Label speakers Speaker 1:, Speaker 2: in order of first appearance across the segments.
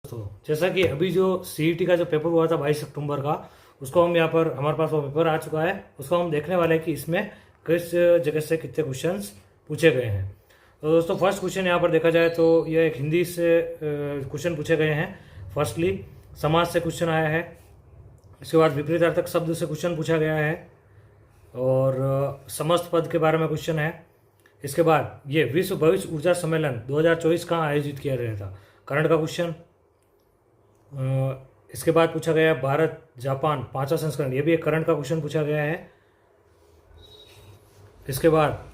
Speaker 1: तो जैसा कि अभी जो सीईटी का जो पेपर हुआ था 22 अक्टूबर का, उसको हम यहाँ पर हमारे पास वो पेपर आ चुका है। उसको हम देखने वाले हैं कि इसमें किस जगह से कितने क्वेश्चंस पूछे गए हैं। तो दोस्तों फर्स्ट क्वेश्चन यहाँ पर देखा जाए तो ये एक हिंदी से क्वेश्चन पूछे गए हैं। फर्स्टली समाज से क्वेश्चन आया है। इसके बाद विपरीतार्थक शब्द से क्वेश्चन पूछा गया है और समस्त पद के बारे में क्वेश्चन है। इसके बाद ये विश्व भविष्य ऊर्जा सम्मेलन 2024 कहाँ आयोजित किया गया था, करंट का क्वेश्चन। इसके बाद पूछा गया है भारत जापान 5वां संस्करण, ये भी एक करंट का क्वेश्चन पूछा गया है। इसके बाद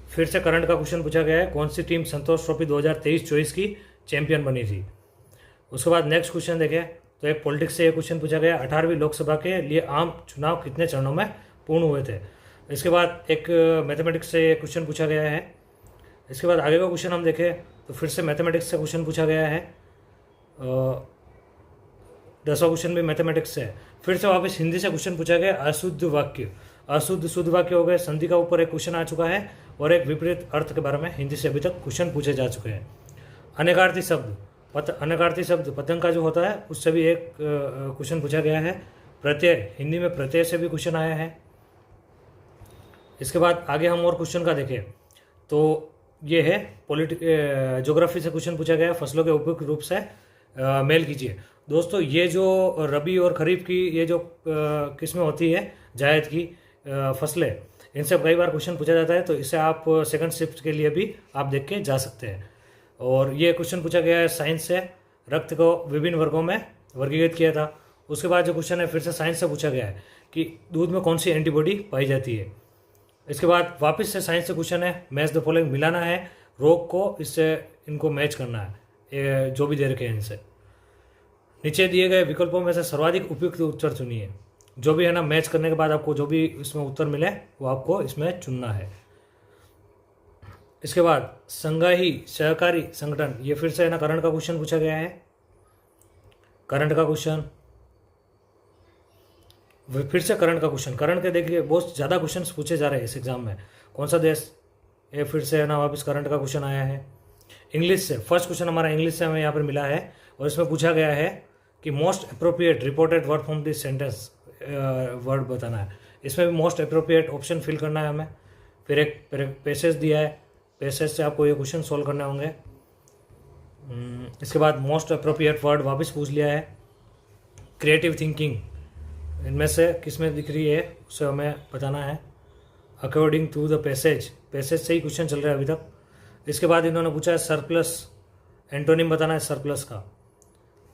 Speaker 1: फिर से करंट का क्वेश्चन पूछा गया है, कौन सी टीम संतोष ट्रॉफी 2023-24 की चैंपियन बनी थी। उसके बाद नेक्स्ट क्वेश्चन देखें तो एक पॉलिटिक्स से एक क्वेश्चन पूछा गया, 18वीं लोकसभा के लिए आम चुनाव कितने चरणों में पूर्ण हुए थे। इसके बाद एक मैथमेटिक्स से एक क्वेश्चन पूछा गया है। इसके बाद आगे का क्वेश्चन हम देखें तो फिर से मैथमेटिक्स से क्वेश्चन पूछा गया है। 10वां क्वेश्चन भी मैथमेटिक्स से है। फिर से वापस हिंदी से क्वेश्चन पूछा गया, अशुद्ध वाक्य, अशुद्ध शुद्ध वाक्य हो गए। संधि का ऊपर एक क्वेश्चन आ चुका है और एक विपरीत अर्थ के बारे में हिंदी से अभी तक क्वेश्चन पूछे जा चुके हैं। अनेकार्थी शब्द, अनेकार्थी शब्द पतंग का जो होता है उससे भी एक क्वेश्चन पूछा गया है। प्रत्यय, हिंदी में प्रत्यय से भी क्वेश्चन आया है। इसके बाद आगे हम और क्वेश्चन का देखें तो ये है ज्योग्राफी से क्वेश्चन पूछा गया है, फसलों के उपयुक्त रूप से मेल कीजिए। दोस्तों ये जो रबी और खरीफ की ये जो किस्में होती है जायद की फसलें, इनसे कई बार क्वेश्चन पूछा जाता है, तो इसे आप सेकंड शिफ्ट के लिए भी आप देख के जा सकते हैं। और ये क्वेश्चन पूछा गया है साइंस से, रक्त को विभिन्न वर्गों में वर्गीकृत किया था। उसके बाद जो क्वेश्चन है फिर से साइंस से पूछा गया है कि दूध में कौन सी एंटीबॉडी पाई जाती है। इसके बाद वापस से साइंस से क्वेश्चन है, मैच द फॉलोइंग, मिलाना है रोग को, इससे इनको मैच करना है जो भी दे रखे हैं इनसे। नीचे दिए गए विकल्पों में से सर्वाधिक उपयुक्त उत्तर चुनिए। जो भी है ना, मैच करने के बाद आपको जो भी इसमें उत्तर मिले वो आपको इसमें चुनना है। इसके बाद संघाई सहकारी संगठन, ये फिर से है ना करंट का क्वेश्चन पूछा गया है। करंट का क्वेश्चन, फिर से करंट का क्वेश्चन। करंट के देखिए बहुत ज़्यादा क्वेश्चन पूछे जा रहे हैं इस एग्जाम में। कौन सा देश, ये फिर से है ना वापस करंट का क्वेश्चन आया है। इंग्लिश से फर्स्ट क्वेश्चन हमारा इंग्लिश से हमें यहाँ पर मिला है और इसमें पूछा गया है कि most appropriate reported word from this sentence, word बताना है। इसमें भी मोस्ट अप्रोप्रिएट ऑप्शन फिल करना है हमें। फिर एक पैसेज दिया है, पैसेज से आपको ये क्वेश्चन सॉल्व करने होंगे। इसके बाद मोस्ट अप्रोप्रिएट वर्ड वापस पूछ लिया है। क्रिएटिव थिंकिंग, इनमें से किस में दिख रही है उसे हमें बताना है according to the passage. Passage से ही क्वेश्चन चल रहा है अभी तक। इसके बाद इन्होंने पूछा है सरप्लस, एंटोनिम बताना है सरप्लस का।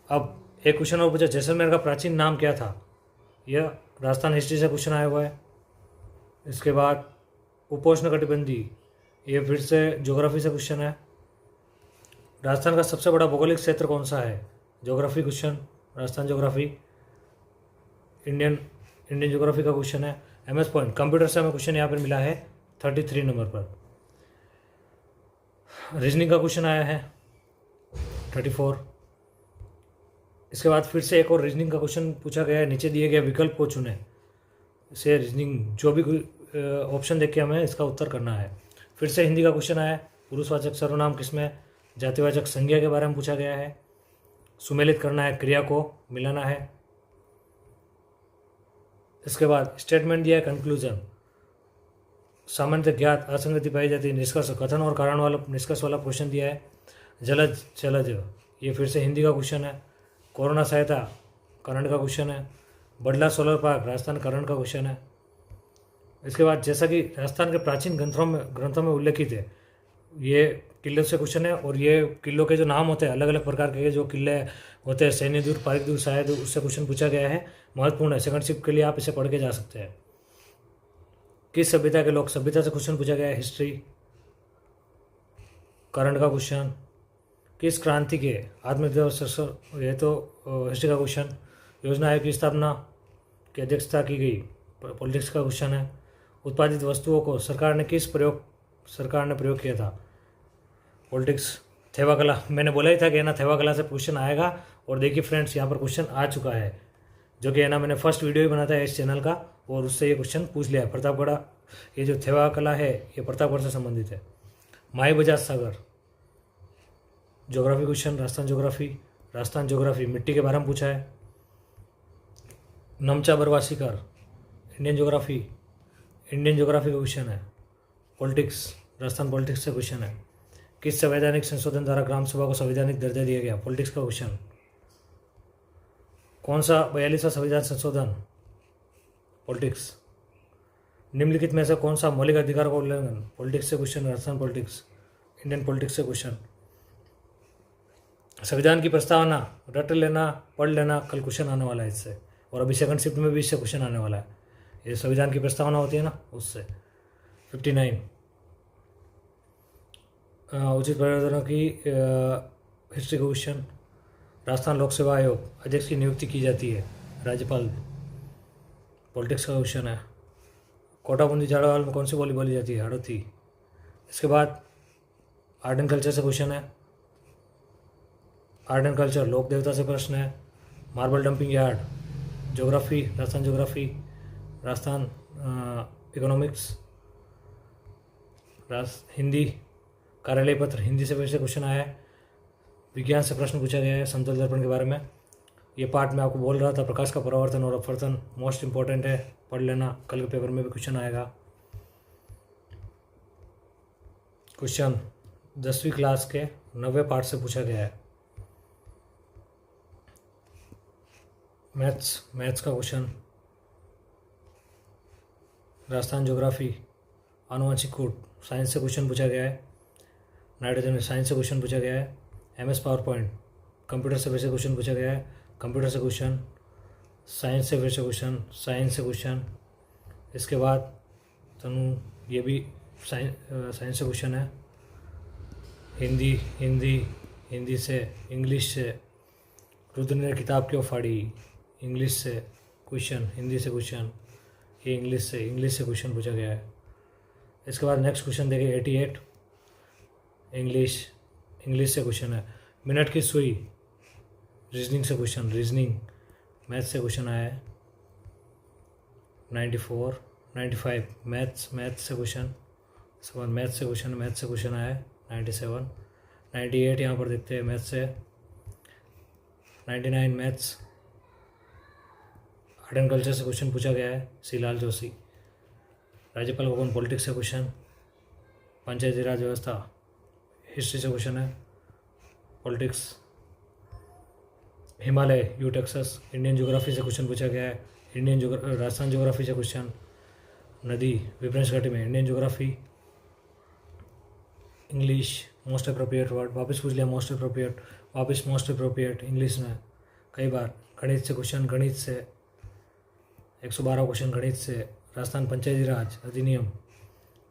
Speaker 1: अब एक क्वेश्चन और पूछा, जैसलमेर का प्राचीन नाम क्या था। यह राजस्थान हिस्ट्री से क्वेश्चन आया हुआ है। इसके बाद उपोष्ण कटिबंधी, ये फिर से ज्योग्राफी से क्वेश्चन है। राजस्थान का सबसे बड़ा भौगोलिक क्षेत्र कौन सा है, geography question, Rajasthan geography. Indian geography का क्वेश्चन है। MS पॉइंट, कंप्यूटर से हमें क्वेश्चन यहाँ पर मिला है 33 नंबर पर। रीजनिंग का क्वेश्चन आया है 34। इसके बाद फिर से एक और रीजनिंग का क्वेश्चन पूछा गया है। नीचे दिए गए विकल्प को चुने, इसे रीजनिंग जो भी ऑप्शन देख के हमें इसका उत्तर करना है। फिर से हिंदी का क्वेश्चन आया है, पुरुषवाचक सर्वनाम किसमें, जातिवाचक संज्ञा के बारे में पूछा गया है। सुमेलित करना है, क्रिया को मिलाना है। इसके बाद स्टेटमेंट दिया है कंक्लूजन, सामान्यतः ज्ञात असंगति पाई जाती है, निष्कर्ष, कथन और कारण वाला निष्कर्ष वाला क्वेश्चन दिया है। जलज जलज, ये फिर से हिंदी का क्वेश्चन है। कोरोना सहायता, करंट का क्वेश्चन है। बडला सोलर पार्क, राजस्थान, करंट का क्वेश्चन है। इसके बाद जैसा कि राजस्थान के प्राचीन ग्रंथों में उल्लेखित है, ये किले से क्वेश्चन है और ये किलों के जो नाम होते हैं, अलग अलग प्रकार के जो किले होते हैं, सैन्य दूर, पारिक दूर, शायद उससे क्वेश्चन पूछा गया है। महत्वपूर्ण है, सेकंड शिफ्ट के लिए आप इसे पढ़ के जा सकते हैं। किस सभ्यता के लोग, सभ्यता से क्वेश्चन पूछा गया है। हिस्ट्री, करंट का क्वेश्चन। किस क्रांति के आत्मनिर्भर, ये तो हिस्ट्री का क्वेश्चन। योजना आयोग की स्थापना की अध्यक्षता की गई, पॉलिटिक्स का क्वेश्चन है। उत्पादित वस्तुओं को सरकार ने प्रयोग किया था, पॉलिटिक्स। थेवा कला, मैंने बोला ही था कि है ना थेवा कला से क्वेश्चन आएगा। और देखिए फ्रेंड्स, यहाँ पर क्वेश्चन आ चुका है, जो कि है ना मैंने फर्स्ट वीडियो ही बनाया था इस चैनल का, और उससे ये क्वेश्चन पूछ लिया है। प्रतापगढ़, ये जो थेवा कला है ये प्रतापगढ़ से संबंधित है। My Bajaj Sagar, geography question, Rajasthan geography. Rajasthan geography मिट्टी के बारे में पूछा है। नमचा बरवासीकर इंडियन ज्योग्राफी का क्वेश्चन है। पॉलिटिक्स राजस्थान पॉलिटिक्स से क्वेश्चन है। किस संवैधानिक संशोधन द्वारा ग्राम सभा को संवैधानिक दर्जा दिया गया? पॉलिटिक्स का क्वेश्चन। कौन सा 42वां संविधान संशोधन? पॉलिटिक्स। निम्नलिखित में से कौन सा मौलिक अधिकार का उल्लंघन? पॉलिटिक्स से question, Rajasthan politics, Indian politics से क्वेश्चन। संविधान की प्रस्तावना रट लेना, पढ़ लेना, कल क्वेश्चन आने वाला है इससे, और अभी सेकंड शिफ्ट में भी इससे क्वेश्चन आने वाला है। ये संविधान की प्रस्तावना होती है ना, उससे। 59 उचित परिवर्तनों की हिस्ट्री का क्वेश्चन। राजस्थान लोक सेवा आयोग अध्यक्ष की नियुक्ति की जाती है, राज्यपाल। पॉलिटिक्स का क्वेश्चन है। कोटा बूंदी झाड़ावाल में कौन सी बोली बोली जाती है? हाड़ौती। इसके बाद आर्ट एंड कल्चर से क्वेश्चन है। आर्ट एंड कल्चर लोक देवता से प्रश्न है। Marble dumping yard, geography, Rajasthan geography, Rajasthan economics, Hindi, कार्यालय पत्र, हिंदी से वैसे क्वेश्चन आया है। विज्ञान से प्रश्न पूछा गया है समतल दर्पण के बारे में। ये पार्ट मैं आपको बोल रहा था, प्रकाश का परावर्तन और अपवर्तन मोस्ट इंपॉर्टेंट है, पढ़ लेना, कल के पेपर में भी क्वेश्चन आएगा। क्वेश्चन 10वीं क्लास के 9वें पार्ट से पूछा गया है। मैथ्स का क्वेश्चन। राजस्थान ज्योग्राफी, आनुवंशिक कूट, साइंस से क्वेश्चन पूछा गया है। नाइट्रोजन में साइंस से क्वेश्चन पूछा गया है। MS पावर पॉइंट, कंप्यूटर से फिर से क्वेश्चन पूछा गया है। कंप्यूटर से क्वेश्चन, साइंस से फिर से क्वेश्चन, साइंस से क्वेश्चन। इसके बाद तनु ये भी साइंस से क्वेश्चन है। हिंदी से, इंग्लिश से, रुद्र ने किताब क्यों फाड़ी, इंग्लिश से क्वेश्चन, हिंदी से क्वेश्चन, ये इंग्लिश से क्वेश्चन पूछा गया है। इसके बाद नेक्स्ट क्वेश्चन देखिए 88 इंग्लिश से क्वेश्चन है। मिनट की सुई, रीजनिंग से क्वेश्चन, रीजनिंग। मैथ्स से क्वेश्चन आया है। 95 मैथ्स से क्वेश्चन। इसके बाद मैथ्स से क्वेश्चन आया है। 98 यहाँ पर देखते हैं मैथ्स से। 99 मैथ्स। आर्ट एंड कल्चर से क्वेश्चन पूछा गया है, सीलाल जोशी। राज्यपाल भवन, पॉलिटिक्स से क्वेश्चन। पंचायती राज व्यवस्था, हिस्ट्री से क्वेश्चन है, politics. Himalaya, you Texas, Indian geography से क्वेश्चन पूछा गया है। राजस्थान ज्योग्राफी से क्वेश्चन। नदी, विभ्रंश घाटी में, Indian geography. English, most appropriate word, वापस पूछ लिया मोस्ट अप्रोप्रिएट इंग्लिश में कई बार। गणित से क्वेश्चन, गणित से 112 क्वेश्चन गणित से। राजस्थान पंचायती राज अधिनियम,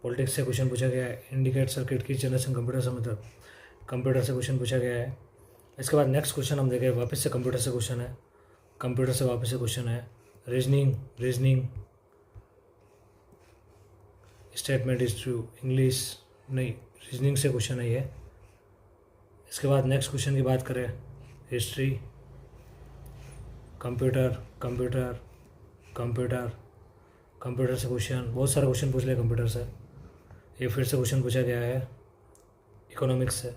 Speaker 1: पॉलिटिक्स से क्वेश्चन पूछा गया है। इंडिकेट सर्किट की जनरेशन, कंप्यूटर से मतलब, कंप्यूटर से क्वेश्चन पूछा गया है। इसके बाद नेक्स्ट क्वेश्चन हम देखें, वापस से कंप्यूटर से क्वेश्चन है, कंप्यूटर से वापस से क्वेश्चन है। Reasoning, statement is true, English नहीं, रीजनिंग से क्वेश्चन है ये। इसके बाद नेक्स्ट क्वेश्चन की बात करें, हिस्ट्री, कंप्यूटर से क्वेश्चन, बहुत सारे क्वेश्चन पूछ लिया कंप्यूटर से। ये फिर से क्वेश्चन पूछा गया है इकोनॉमिक्स से।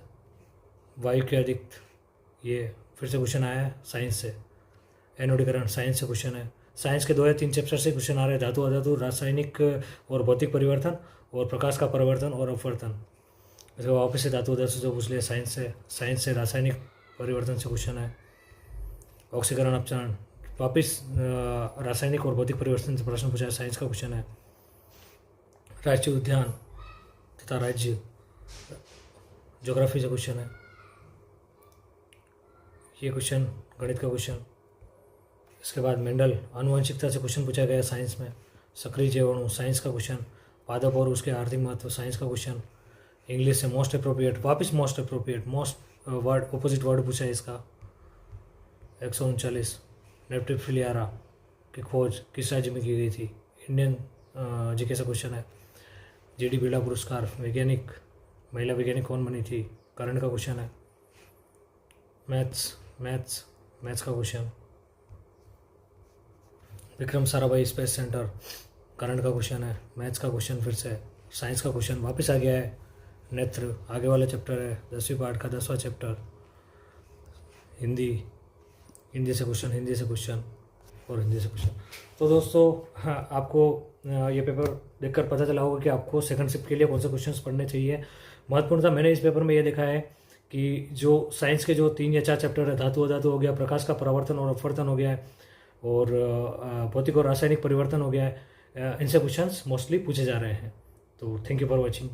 Speaker 1: वायु के अधिक, ये फिर से क्वेश्चन आया है साइंस से। एनोडीकरण, साइंस से क्वेश्चन है। साइंस के 2 या 3 चैप्टर से क्वेश्चन आ रहे हैं, धातु अधातु, रासायनिक और भौतिक परिवर्तन, और प्रकाश का परिवर्तन और अपवर्तन। इसके वापस से धातु अधातु से पूछ लिया साइंस से रासायनिक परिवर्तन से क्वेश्चन है। ऑक्सीकरण, अपचरण, वापिस रासायनिक और भौतिक परिवर्तन से प्रश्न पूछा है, साइंस का क्वेश्चन है। राष्ट्रीय उद्यान तथा राज्य, ज्योग्राफी से क्वेश्चन है। ये क्वेश्चन गणित का क्वेश्चन। इसके बाद मेंडल, आनुवंशिकता से क्वेश्चन पूछा गया साइंस में। सक्रिय जीवाणु, साइंस का क्वेश्चन। पादप और उसके आर्थिक महत्व, साइंस का क्वेश्चन। इंग्लिश से मोस्ट अप्रोप्रिएट, वापिस most appropriate, word opposite word पूछा है इसका। 139 नेप्टिफिलियारा की खोज किस राज्य में की गई थी? इंडियन जीके से क्वेश्चन है। GD बिरला पुरस्कार, वैज्ञानिक, महिला वैज्ञानिक कौन बनी थी? करंट का क्वेश्चन है। मैथ्स का question. Vikram Sarabhai space centre, current का क्वेश्चन है। मैथ्स का क्वेश्चन फिर से। साइंस का क्वेश्चन वापस आ गया है। नेत्र, आगे वाला चैप्टर है, 10वीं पार्ट का 10वां चैप्टर। हिंदी, हिंदी से क्वेश्चन, हिंदी से क्वेश्चन और हिंदी से क्वेश्चन। तो दोस्तों हाँ, आपको ये पेपर देखकर पता चला होगा कि आपको सेकंड शिफ्ट के लिए कौन से क्वेश्चंस पढ़ने चाहिए। महत्वपूर्णता मैंने इस पेपर में ये देखा है कि जो साइंस के जो 3 या 4 चैप्टर है, धातु अधातु हो गया, प्रकाश का परावर्तन और अपवर्तन हो गया है, और भौतिक और रासायनिक परिवर्तन हो गया है, इनसे क्वेश्चंस मोस्टली पूछे जा रहे हैं। तो थैंक यू फॉर वॉचिंग।